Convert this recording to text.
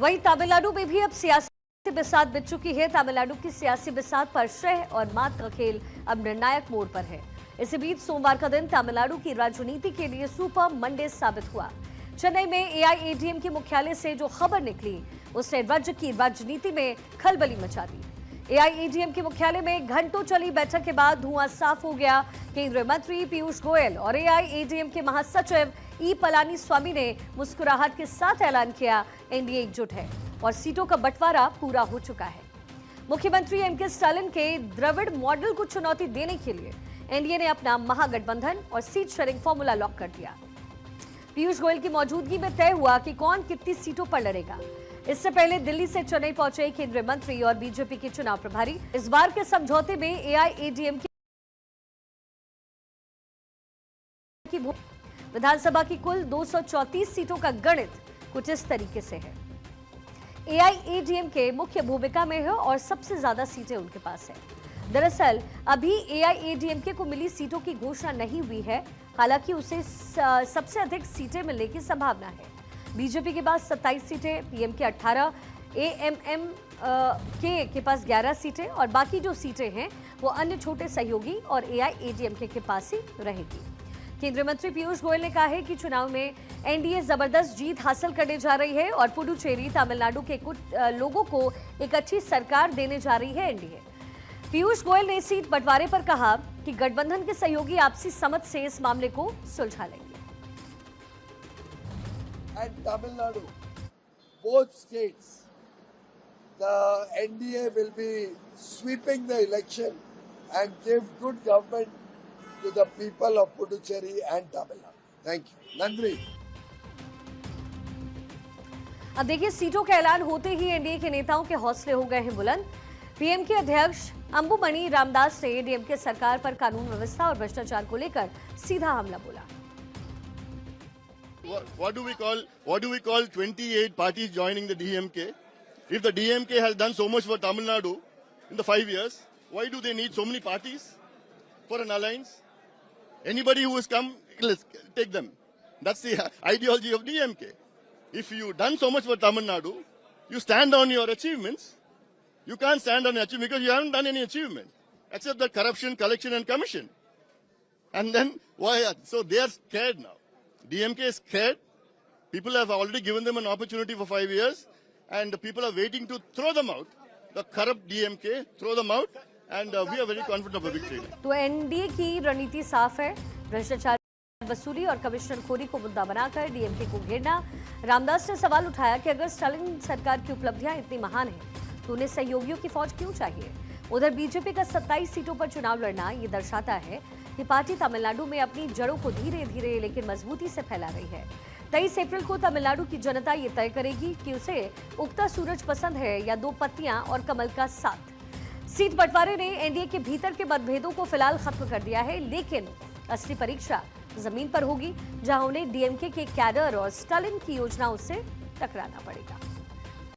वहीं तमिलनाडु में भी अब सियासी बिसात बिछ चुकी है। तमिलनाडु की सियासी बिसात पर शह और मात का खेल अब निर्णायक मोड़ पर है। इसी बीच सोमवार का दिन तमिलनाडु की राजनीति के लिए सुपर मंडे साबित हुआ। चेन्नई में एआईएडीएमके मुख्यालय से जो खबर निकली उसने राज्य की राजनीति में खलबली मचा दी। एआईएडीएमके मुख्यालय में घंटों चली बैठक के बाद धुआं साफ हो गया। केंद्रीय मंत्री पीयूष गोयल और एआईएडीएमके महासचिव ई पलानीस्वामी ने मुस्कुराहट के साथ ऐलान किया, एनडीए एकजुट है और सीटों का बंटवारा पूरा हो चुका है। मुख्यमंत्री एमके स्टालिन के द्रविड़ मॉडल को चुनौती देने के लिए एनडीए ने अपना महागठबंधन और सीट शेयरिंग फॉर्मूला लॉक कर दिया। पीयूष गोयल की मौजूदगी में तय हुआ कि कौन कितनी सीटों पर लड़ेगा। इससे पहले दिल्ली से चेन्नई पहुंचे केंद्रीय मंत्री और बीजेपी के चुनाव प्रभारी इस बार के समझौते में एआईएडीएमके की विधानसभा की कुल 234 सीटों का गणित कुछ इस तरीके से है। एआईएडीएमके मुख्य भूमिका में है और सबसे ज्यादा सीटें उनके पास है। दरअसल अभी एआईएडीएमके को मिली सीटों की घोषणा नहीं हुई है, हालांकि उसे सबसे अधिक सीटें मिलने की संभावना है। बीजेपी के पास 27 सीटें, पीएमके 18, एएमएम के पास 11 सीटें और बाकी जो सीटें हैं वो अन्य छोटे सहयोगी और एआईएडीएमके के पास ही रहेगी। केंद्रीय मंत्री पीयूष गोयल ने कहा है कि चुनाव में एनडीए जबरदस्त जीत हासिल करने जा रही है और पुडुचेरी तमिलनाडु के कुछ लोगों को एक अच्छी सरकार देने जा रही है एनडीए। पीयूष गोयल ने सीट बंटवारे पर कहा कि गठबंधन के सहयोगी आपसी समझ से इस मामले को सुलझा लेंगे। And Tamil Nadu, both states, the NDA will be sweeping the election and give good government to the people of Puducherry and Tamil Nadu. Thank you. Nandri. अब देखिए, सीटों का ऐलान होते ही एनडीए के नेताओं के हौसले हो गए हैं बुलंद। पीएम के अध्यक्ष अंबुमणि रामदास ने डीएमके सरकार पर कानून व्यवस्था और भ्रष्टाचार को लेकर सीधा हमला बोला। What do we call 28 parties joining the DMK? If the DMK has done so much for Tamil Nadu in the 5 years, why do they need so many parties for an alliance? Anybody who has come, let's take them. That's the ideology of DMK. If you've done so much for Tamil Nadu, you stand on your achievements. You can't stand on your achievement because you haven't done any achievement except the corruption, collection and commission. And then why? So they are scared now. DMK is scared. People have already given them an opportunity for 5 years and the people are waiting to throw them out. The corrupt DMK, throw them out and we are very confident of a victory. तो NDA की रणनीति साफ है, भ्रष्टाचार, वसूली और कमिश्नरखोरी को मुद्दा बनाकर डीएमके को घेरना। रामदास ने सवाल उठाया कि अगर स्टालिन सरकार की उपलब्धियां इतनी महान हैं तो उन्हें सहयोगियों की फौज क्यों चाहिए। उधर बीजेपी का 27 सीटों पर चुनाव लड़ना ये दर्शाता है कि पार्टी तमिलनाडु में अपनी जड़ों को धीरे धीरे लेकिन मजबूती से फैला रही है। 23 अप्रैल को तमिलनाडु की जनता ये तय करेगी कि उसे उगता सूरज पसंद है या दो पत्तियां और कमल का साथ। सीट बंटवारे ने एनडीए के भीतर के मतभेदों को फिलहाल खत्म कर दिया है, लेकिन असली परीक्षा जमीन पर होगी, जहां उन्हें डीएमके के कैडर और स्टालिन की योजनाओं से टकराना पड़ेगा।